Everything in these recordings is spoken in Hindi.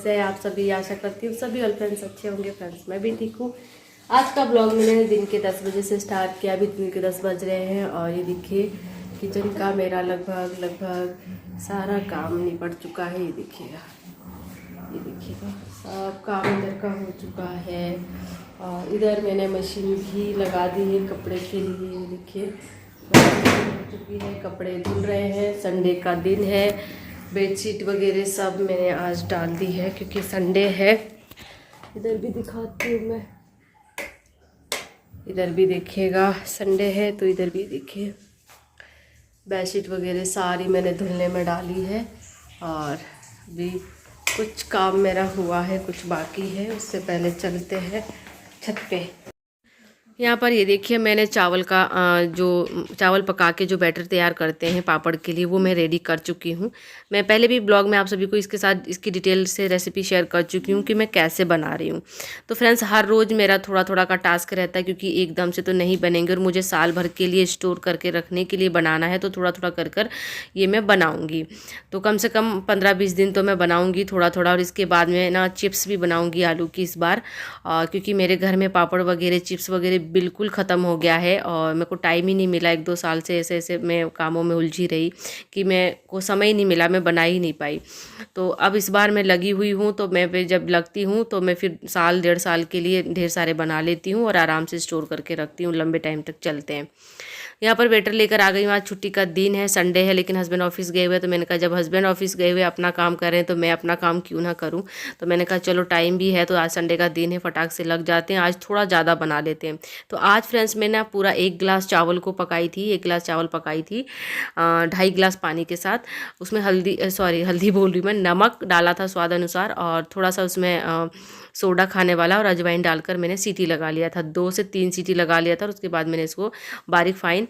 कैसे हैं आप सभी। आशा करती हूँ सभी ऑल फ्रेंड्स अच्छे होंगे। फ्रेंड्स मैं भी ठीक हूँ। आज का ब्लॉग मैंने दिन के 10 बजे से स्टार्ट किया। अभी दिन के 10 बज रहे हैं और ये देखिए किचन का मेरा लगभग सारा काम निपट चुका है। ये देखिएगा सब काम इधर का हो चुका है। और इधर मैंने मशीन भी लगा दी है कपड़े के लिए। ये देखिए हो चुकी है, कपड़े धुल रहे हैं। संडे का दिन है। बेडशीट वगैरह सब मैंने आज डाल दी है क्योंकि संडे है। इधर भी दिखाती हूँ मैं, इधर भी देखिएगा संडे है तो इधर भी देखिए बेडशीट वगैरह सारी मैंने धुलने में डाली है। और भी कुछ काम मेरा हुआ है, कुछ बाकी है। उससे पहले चलते हैं छत पे। यहाँ पर ये देखिए मैंने चावल का जो चावल पका के जो बैटर तैयार करते हैं पापड़ के लिए वो मैं रेडी कर चुकी हूँ। मैं पहले भी ब्लॉग में आप सभी को इसके साथ इसकी डिटेल से रेसिपी शेयर कर चुकी हूँ कि मैं कैसे बना रही हूँ। तो फ्रेंड्स हर रोज़ मेरा थोड़ा थोड़ा का टास्क रहता है क्योंकि एकदम से तो नहीं बनेंगे और मुझे साल भर के लिए स्टोर करके रखने के लिए बनाना है। तो थोड़ा थोड़ा कर कर ये मैं बनाऊँगी। तो कम से कम 15-20 दिन तो मैं बनाऊँगी थोड़ा थोड़ा। और इसके बाद में ना चिप्स भी बनाऊँगी आलू की इस बार, क्योंकि मेरे घर में पापड़ वगैरह चिप्स वगैरह बिल्कुल ख़त्म हो गया है और मेरे को टाइम ही नहीं मिला। 1-2 साल से ऐसे ऐसे मैं कामों में उलझी रही कि मैं को समय ही नहीं मिला, मैं बना ही नहीं पाई। तो अब इस बार मैं लगी हुई हूँ तो मैं जब लगती हूँ तो मैं फिर साल 1.5 साल के लिए ढेर सारे बना लेती हूँ और आराम से स्टोर करके रखती हूँ, लंबे टाइम तक चलते हैं। यहाँ पर वेटर लेकर आ गई हूँ। आज छुट्टी का दिन है, संडे है, लेकिन हस्बैंड ऑफिस गए हुए। तो मैंने कहा जब हस्बैंड ऑफिस गए हुए अपना काम कर रहे हैं तो मैं अपना काम क्यों ना करूँ। तो मैंने कहा चलो टाइम भी है तो आज संडे का दिन है, फटाक से लग जाते हैं। आज थोड़ा ज़्यादा बना लेते हैं। तो आज फ्रेंड्स मैं ना पूरा 1 गिलास चावल को पकाई थी, 1 गिलास चावल पकाई थी 2.5 गिलास पानी के साथ। उसमें हल्दी बोल रही मैं, नमक डाला था स्वाद अनुसार और थोड़ा सा उसमें सोडा खाने वाला और अजवाइन डालकर मैंने सीटी लगा लिया था। 2 से 3 सीटी लगा लिया था और उसके बाद मैंने इसको बारीक फाइन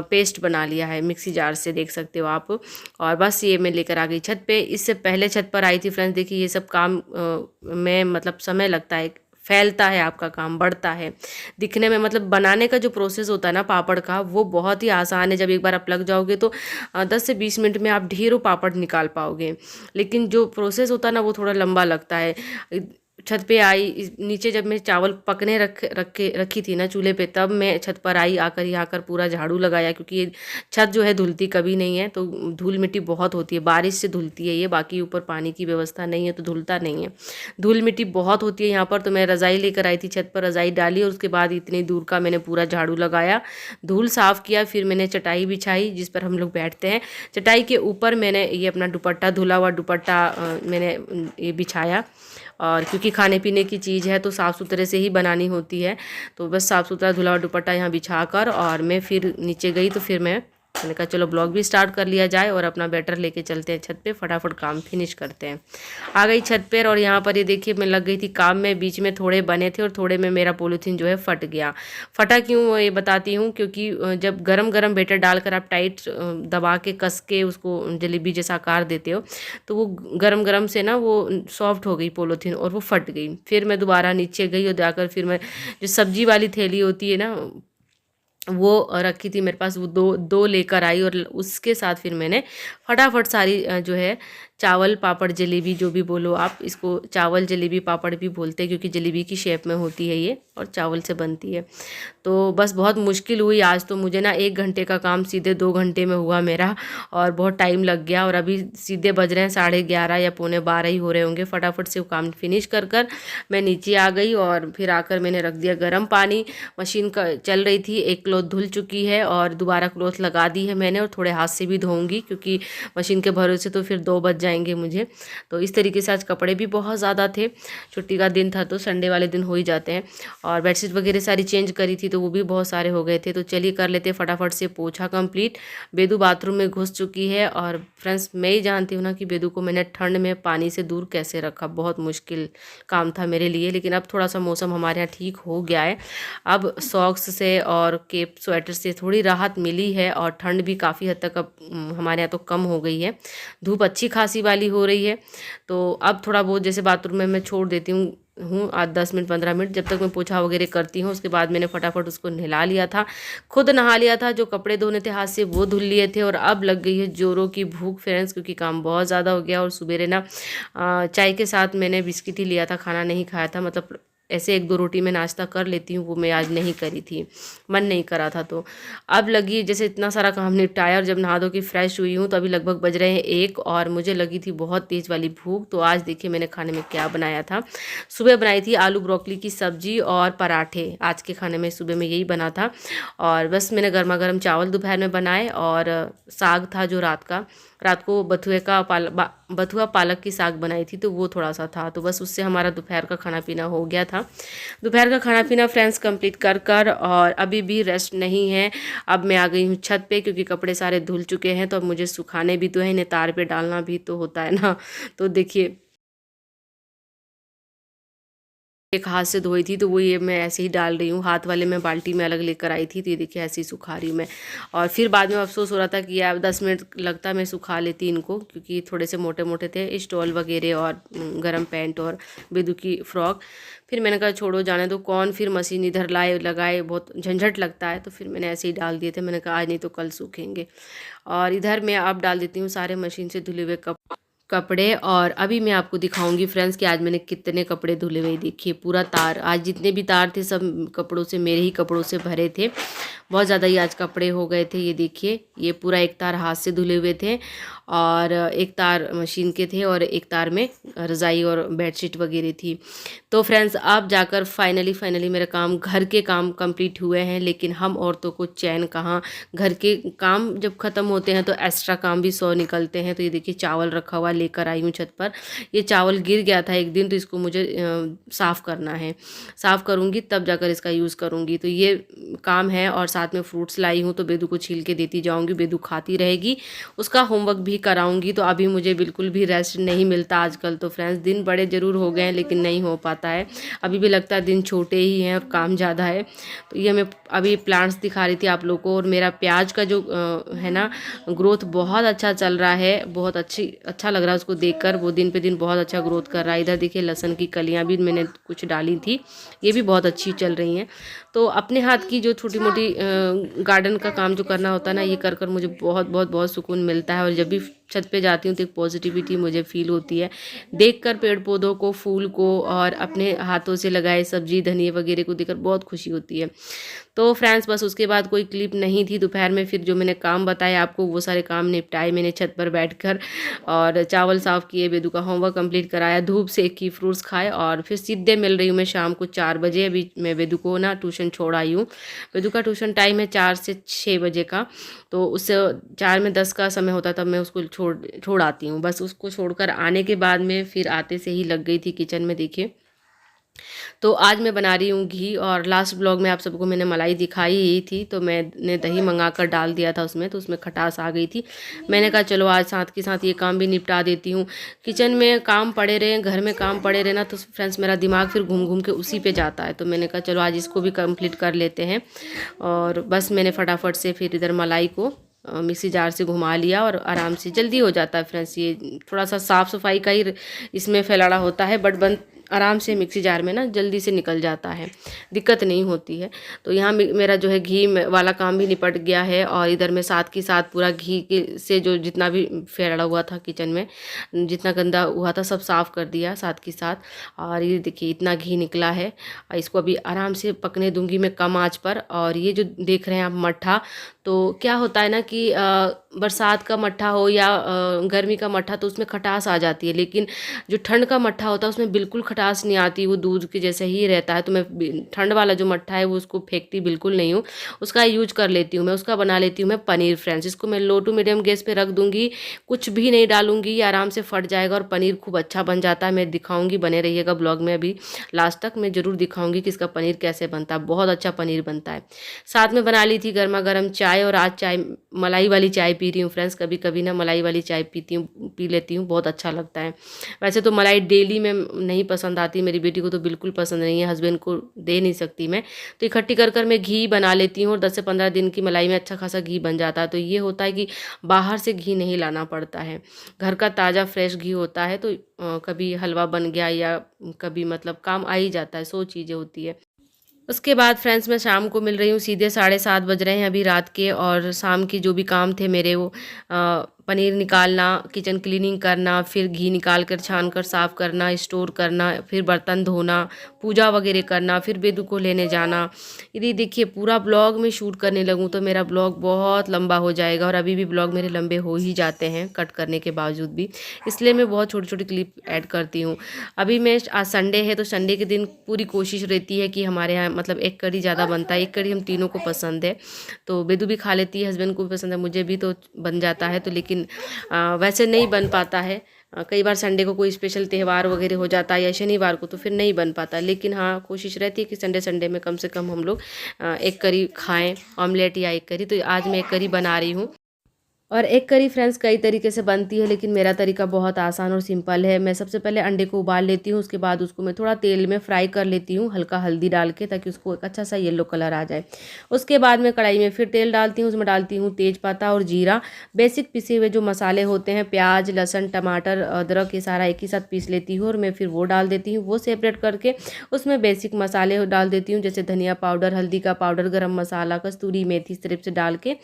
पेस्ट बना लिया है मिक्सी जार से, देख सकते हो आप। और बस ये मैं लेकर आ गई छत पे। इससे पहले छत पर आई थी फ्रेंड्स। देखिए ये सब काम में मतलब समय लगता है, फैलता है, आपका काम बढ़ता है दिखने में। मतलब बनाने का जो प्रोसेस होता है ना पापड़ का वो बहुत ही आसान है। जब एक बार आप लग जाओगे तो 10 से 20 मिनट में आप ढेरों पापड़ निकाल पाओगे। लेकिन जो प्रोसेस होता है ना वो थोड़ा लंबा लगता है। छत पे आई नीचे, जब मैं चावल पकने रखी थी ना चूल्हे पे, तब मैं छत पर आई। आकर पूरा झाड़ू लगाया क्योंकि ये छत जो है धुलती कभी नहीं है, तो धूल मिट्टी बहुत होती है, बारिश से धुलती है ये। बाकी ऊपर पानी की व्यवस्था नहीं है तो धुलता नहीं है, धूल मिट्टी बहुत होती है यहाँ पर। तो मैं रज़ाई लेकर आई थी छत पर, रज़ाई डाली और उसके बाद इतनी दूर का मैंने पूरा झाड़ू लगाया, धूल साफ़ किया। फिर मैंने चटाई बिछाई जिस पर हम लोग बैठते हैं। चटाई के ऊपर मैंने ये अपना दुपट्टा, धुला हुआ दुपट्टा मैंने ये बिछाया। और क्योंकि खाने पीने की चीज़ है तो साफ़ सुथरे से ही बनानी होती है। तो बस साफ़ सुथरा धुला हुआ दुपट्टा यहाँ बिछा कर और मैं फिर नीचे गई। तो फिर मैंने कहा चलो ब्लॉग भी स्टार्ट कर लिया जाए और अपना बैटर लेके चलते हैं छत पे, फटाफट काम फिनिश करते हैं। आ गई छत पर और यहाँ पर ये देखिए मैं लग गई थी काम में। बीच में थोड़े बने थे और थोड़े में मेरा पॉलीथीन जो है फट गया। फटा क्यों ये बताती हूँ, क्योंकि जब गरम गरम बैटर डालकर आप टाइट दबा के कस के उसको जलेबी जैसा आकार देते हो तो वो गरम गरम से ना वो सॉफ्ट हो गई पॉलीथीन और वो फट गई। फिर मैं दोबारा नीचे गई और जाकर फिर मैं जो सब्जी वाली थैली होती है ना वो रखी थी मेरे पास, वो दो लेकर आई और उसके साथ फिर मैंने फटाफट सारी जो है चावल पापड़ जलेबी जो भी बोलो आप, इसको चावल जलेबी पापड़ भी बोलते हैं क्योंकि जलेबी की शेप में होती है ये और चावल से बनती है। तो बस बहुत मुश्किल हुई आज तो मुझे ना। 1 घंटे का काम सीधे 2 घंटे में हुआ मेरा और बहुत टाइम लग गया। और अभी सीधे बज रहे हैं 11:30 या 11:45 ही हो रहे होंगे। फटाफट से वो काम फिनिश कर मैं नीचे आ गई और फिर आकर मैंने रख दिया गर्म पानी। मशीन का चल रही थी, एक क्लॉथ धुल चुकी है और दोबारा क्लॉथ लगा दी है मैंने और थोड़े हाथ से भी धोऊंगी क्योंकि मशीन के भरोसे तो फिर 2 बज जाएंगे मुझे। तो इस तरीके से आज कपड़े भी बहुत ज़्यादा थे, छुट्टी का दिन था तो संडे वाले दिन हो ही जाते हैं। और बेडशीट वगैरह सारी चेंज करी थी तो वो भी बहुत सारे हो गए थे। तो चलिए कर लेते फटाफट से पोछा कंप्लीट। बेदू बाथरूम में घुस चुकी है और फ्रेंड्स मैं ही जानती हूँ ना कि बेदू को मैंने ठंड में पानी से दूर कैसे रखा, बहुत मुश्किल काम था मेरे लिए। लेकिन अब थोड़ा सा मौसम हमारे यहाँ ठीक हो गया है। अब सॉक्स से और केप स्वेटर से थोड़ी राहत मिली है और ठंड भी काफ़ी हद तक अब हमारे यहाँ तो कम हो गई है। धूप अच्छी खासी वाली हो रही है। तो अब थोड़ा बहुत जैसे बाथरूम में मैं छोड़ देती हूँ हूँ 8-10 मिनट 15 मिनट, जब तक मैं पोछा वगैरह करती हूँ। उसके बाद मैंने फटाफट उसको नहला लिया था, खुद नहा लिया था, जो कपड़े धोने थे हाथ से वो धुल लिए थे। और अब लग गई है जोरों की भूख फ्रेंड्स, क्योंकि काम बहुत ज़्यादा हो गया। और सुबेरे ना चाय के साथ मैंने बिस्किट ही लिया था, खाना नहीं खाया था। मतलब ऐसे 1-2 रोटी मैं नाश्ता कर लेती हूँ, वो मैं आज नहीं करी थी, मन नहीं करा था। तो अब लगी जैसे इतना सारा काम निपटाया और जब नहा धो के फ्रेश हुई हूँ तो अभी लगभग बज रहे हैं 1 और मुझे लगी थी बहुत तेज़ वाली भूख। तो आज देखिए मैंने खाने में क्या बनाया था। सुबह बनाई थी आलू ब्रोकली की सब्जी और पराठे, आज के खाने में सुबह में यही बना था। और बस मैंने गर्मा गर्म चावल दोपहर में बनाए और साग था जो रात को बथुआ पालक की साग बनाई थी, तो वो थोड़ा सा था। तो बस उससे हमारा दोपहर का खाना पीना हो गया था। दोपहर का खाना पीना फ्रेंड्स कंप्लीट कर और अभी भी रेस्ट नहीं है। अब मैं आ गई हूँ छत पे, क्योंकि कपड़े सारे धुल चुके हैं। तो अब मुझे सुखाने भी तो है, इन्हें तार पे डालना भी तो होता है ना। तो देखिए एक हाथ से धोई थी, तो वो ये मैं ऐसे ही डाल रही हूँ। हाथ वाले मैं बाल्टी में अलग लेकर आई थी, तो ये देखिए ऐसे ही सुखा रही हूँ मैं। और फिर बाद में अफसोस हो रहा था कि यार 10 मिनट लगता मैं सुखा लेती इनको, क्योंकि थोड़े से मोटे मोटे थे स्टॉल वगैरह और गरम पैंट और बेदू की फ्रॉक। फिर मैंने कहा छोड़ो जाने दो, कौन फिर मशीन इधर लाए लगाए, बहुत झंझट लगता है। तो फिर मैंने ऐसे ही डाल दिए थे। मैंने कहा आज नहीं तो कल सूखेंगे। और इधर मैं अब डाल देती हूँ सारे मशीन से धुले हुए कपड़े। और अभी मैं आपको दिखाऊंगी फ्रेंड्स कि आज मैंने कितने कपड़े धुले हुए। देखिए पूरा तार, आज जितने भी तार थे सब कपड़ों से, मेरे ही कपड़ों से भरे थे। बहुत ज़्यादा ही आज कपड़े हो गए थे। ये देखिए ये पूरा एक तार हाथ से धुले हुए थे और एक तार मशीन के थे और एक तार में रज़ाई और बेडशीट वगैरह थी। तो फ्रेंड्स अब जाकर फाइनली मेरे काम, घर के काम कंप्लीट हुए हैं। लेकिन हम औरतों को चैन कहाँ, घर के काम जब ख़त्म होते हैं तो एक्स्ट्रा काम भी 100 निकलते हैं। तो ये देखिए चावल रखा हुआ लेकर आई हूँ छत पर। ये चावल गिर गया था एक दिन, तो इसको मुझे साफ़ करना है। साफ़ करूँगी तब जाकर इसका यूज़ करूँगी। तो ये काम है। और साथ में फ्रूट्स लाई हूँ, तो बेदू को छील के देती जाऊँगी, बेदू खाती रहेगी। उसका होमवर्क भी कराऊँगी। तो अभी मुझे बिल्कुल भी रेस्ट नहीं मिलता आजकल। तो फ्रेंड्स दिन बड़े ज़रूर हो गए हैं, लेकिन नहीं हो पाता है। अभी भी लगता है दिन छोटे ही हैं और काम ज़्यादा है। तो ये मैं अभी प्लांट्स दिखा रही थी आप लोगों को। और मेरा प्याज का जो है ना ग्रोथ बहुत अच्छा चल रहा है, बहुत अच्छा लग रहा है उसको देखकर। वो दिन पे दिन बहुत अच्छा ग्रोथ कर रहा है। इधर देखिए लहसुन की कलियां भी मैंने कुछ डाली थी, ये भी बहुत अच्छी चल रही हैं। तो अपने हाथ की जो छोटी मोटी गार्डन का काम जो करना होता है ना, ये कर कर मुझे बहुत सुकून मिलता है। और जब भी छत पे जाती हूँ तो एक पॉजिटिविटी मुझे फील होती है देखकर पेड़ पौधों को, फूल को और अपने हाथों से लगाए सब्जी धनिया वगैरह को देखकर बहुत खुशी होती है। तो फ्रेंड्स बस उसके बाद कोई क्लिप नहीं थी दोपहर में। फिर जो मैंने काम बताया आपको वो सारे काम निपटाए मैंने छत पर बैठकर। और चावल साफ़ किए, बेदू का होमवर्क कंप्लीट कराया, धूप सेकी, फ्रूट्स खाए और फिर सीधे मिल रही हूँ मैं शाम को 4 बजे। अभी मैं बेदू को ना ट्यूशन छोड़ आई हूँ। बेदू का ट्यूशन टाइम है 4 से 6 बजे का। तो उससे 4 में 10 का समय होता तब मैं उसको छोड़ आती हूँ। बस उसको छोड़कर आने के बाद में फिर आते से ही लग गई थी किचन में। देखिए तो आज मैं बना रही हूँ घी। और लास्ट ब्लॉग में आप सबको मैंने मलाई दिखाई ही थी, तो मैंने दही मंगा कर डाल दिया था उसमें, तो उसमें खटास आ गई थी। मैंने कहा चलो आज साथ के साथ ये काम भी निपटा देती हूँ। किचन में काम पड़े रहे, घर में काम पड़े रहे ना, तो फ्रेंड्स मेरा दिमाग फिर घूम घूम के उसी पे जाता है। तो मैंने कहा चलो आज इसको भी कंप्लीट कर लेते हैं। और बस मैंने फटाफट से फिर इधर मलाई को मिक्सी जार से घुमा लिया और आराम से जल्दी हो जाता है फ्रेंड्स। ये थोड़ा सा साफ़ सफाई का ही इसमें फैलाड़ा होता है, बट बन आराम से मिक्सी जार में ना जल्दी से निकल जाता है, दिक्कत नहीं होती है। तो यहाँ मेरा जो है घी वाला काम भी निपट गया है। और इधर में साथ के साथ पूरा घी के से जो जितना भी फैला हुआ था किचन में, जितना गंदा हुआ था सब साफ़ कर दिया साथ के साथ। और ये देखिए इतना घी निकला है। इसको अभी आराम से पकने दूंगी मैं कम आँच पर। और ये जो देख रहे हैं आप मट्ठा, तो क्या होता है ना कि बरसात का मट्ठा हो या गर्मी का मट्ठा तो उसमें खटास आ जाती है। लेकिन जो ठंड का मट्ठा होता है उसमें बिल्कुल खटास नहीं आती, वो दूध के जैसे ही रहता है। तो मैं ठंड वाला जो मट्ठा है वो उसको फेंकती बिल्कुल नहीं हूँ, उसका यूज कर लेती हूँ मैं। उसका बना लेती हूँ मैं पनीर फ्रेंड्स। इसको मैं लो टू मीडियम गैस पे रख दूँगी, कुछ भी नहीं डालूंगी, ये आराम से फट जाएगा और पनीर खूब अच्छा बन जाता है। मैं दिखाऊँगी, बने रहिएगा ब्लॉग में, अभी लास्ट तक मैं ज़रूर दिखाऊँगी कि इसका पनीर कैसे बनता है। बहुत अच्छा पनीर बनता है। साथ में बना ली थी गर्मा गर्म चाय। और आज चाय मलाई वाली चाय पी रही हूँ फ्रेंड्स। कभी कभी ना मलाई वाली चाय पी लेती हूँ, बहुत अच्छा लगता है। वैसे तो मलाई डेली में नहीं पसंद पसंद आती है, मेरी बेटी को तो बिल्कुल पसंद नहीं है, हस्बैंड को दे नहीं सकती मैं, तो इकट्ठी कर मैं घी बना लेती हूँ और 10 से 15 दिन की मलाई में अच्छा खासा घी बन जाता है। तो ये होता है कि बाहर से घी नहीं लाना पड़ता है, घर का ताज़ा फ्रेश घी होता है। तो कभी हलवा बन गया या कभी मतलब काम आ ही जाता है, 100 चीज़ें होती है। उसके बाद फ्रेंड्स मैं शाम को मिल रही हूँ, सीधे 7:30 बज रहे हैं अभी रात के, और शाम की जो भी काम थे मेरे वो पनीर निकालना, किचन क्लीनिंग करना, फिर घी निकाल कर छान कर साफ़ करना, स्टोर करना, फिर बर्तन धोना, पूजा वगैरह करना, फिर बेदू को लेने जाना। यदि देखिए पूरा ब्लॉग में शूट करने लगूँ तो मेरा ब्लॉग बहुत लंबा हो जाएगा, और अभी भी ब्लॉग मेरे लंबे हो ही जाते हैं कट करने के बावजूद भी, इसलिए मैं बहुत छोटी छोटी क्लिप ऐड करती हूँ। अभी मैं आज संडे है तो संडे के दिन पूरी कोशिश रहती है कि हमारे यहाँ मतलब एक कढ़ी ज़्यादा बनता है, एक कढ़ी हम तीनों को पसंद है, तो बेदू भी खा लेती है, हस्बैंड को भी पसंद है, मुझे भी तो बन जाता है। तो लेकिन वैसे नहीं बन पाता है, कई बार संडे को कोई स्पेशल त्यौहार वगैरह हो जाता है या शनिवार को, तो फिर नहीं बन पाता। लेकिन हाँ, कोशिश रहती है कि संडे संडे में कम से कम हम लोग एक करी खाएं, ऑमलेट या एक करी। तो आज मैं एक करी बना रही हूँ, और एक करी फ्रेंड्स कई तरीके से बनती है, लेकिन मेरा तरीका बहुत आसान और सिंपल है। मैं सबसे पहले अंडे को उबाल लेती हूँ, उसके बाद उसको मैं थोड़ा तेल में फ्राई कर लेती हूँ, हल्का हल्दी डाल के, ताकि उसको एक अच्छा सा येलो कलर आ जाए। उसके बाद मैं कढ़ाई में फिर तेल डालती हूँ, उसमें डालती हूँ तेज़पत्ता और जीरा, बेसिक पिसे हुए जो मसाले होते हैं, प्याज, लहसुन, टमाटर, अदरक, ये सारा एक ही साथ पीस लेती हूँ, और मैं फिर वो डाल देती हूँ। वो सेपरेट करके उसमें बेसिक मसाले डाल देती हूँ, जैसे धनिया पाउडर, हल्दी का पाउडर, गरम मसाला, कस्तूरी मेथी, इस तरह से डाल के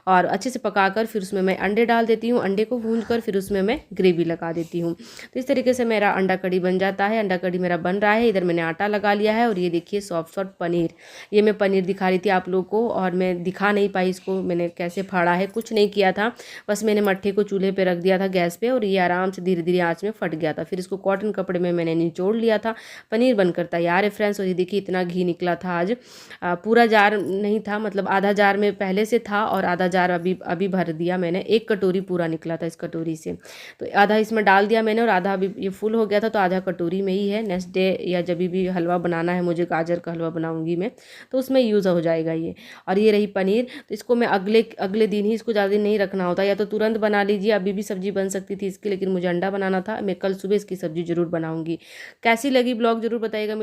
और अच्छे से पकाकर फिर उसमें मैं अंडे डाल देती हूँ। अंडे को भून कर फिर उसमें मैं ग्रेवी लगा देती हूँ। तो इस तरीके से मेरा अंडा कढ़ी बन जाता है। अंडा कढ़ी मेरा बन रहा है, इधर मैंने आटा लगा लिया है, और ये देखिए सॉफ्ट सॉफ्ट पनीर, ये मैं पनीर दिखा रही थी आप लोग को, और मैं दिखा नहीं पाई इसको मैंने कैसे फाड़ा है, कुछ नहीं किया था, बस मैंने मट्ठे को चूल्हे पे रख दिया था गैस पे, और ये आराम से धीरे धीरे आँच में फट गया था। फिर इसको कॉटन कपड़े में मैंने निचोड़ लिया था। पनीर बनकर तैयार है फ्रेंड्स। और ये देखिए इतना घी निकला था आज, पूरा जार नहीं था, मतलब आधा जार में पहले से था और आधा जार अभी अभी भर दिया मैंने, 1 कटोरी पूरा निकला था इस कटोरी से, तो आधा इसमें डाल दिया मैंने, और आधा अभी ये फुल हो गया था, तो आधा कटोरी में ही है। नेक्स्ट डे या जब भी हलवा बनाना है मुझे, गाजर का हलवा बनाऊंगी मैं, तो उसमें यूज़ हो जाएगा ये। और ये रही पनीर, तो इसको मैं अगले अगले दिन ही, इसको ज़्यादा दिन नहीं रखना होता, या तो तुरंत बना लीजिए, अभी भी सब्जी बन सकती थी इसकी, लेकिन मुझे अंडा बनाना था, मैं कल सुबह इसकी सब्जी जरूर बनाऊंगी। कैसी लगी ब्लॉग जरूर बताइएगा।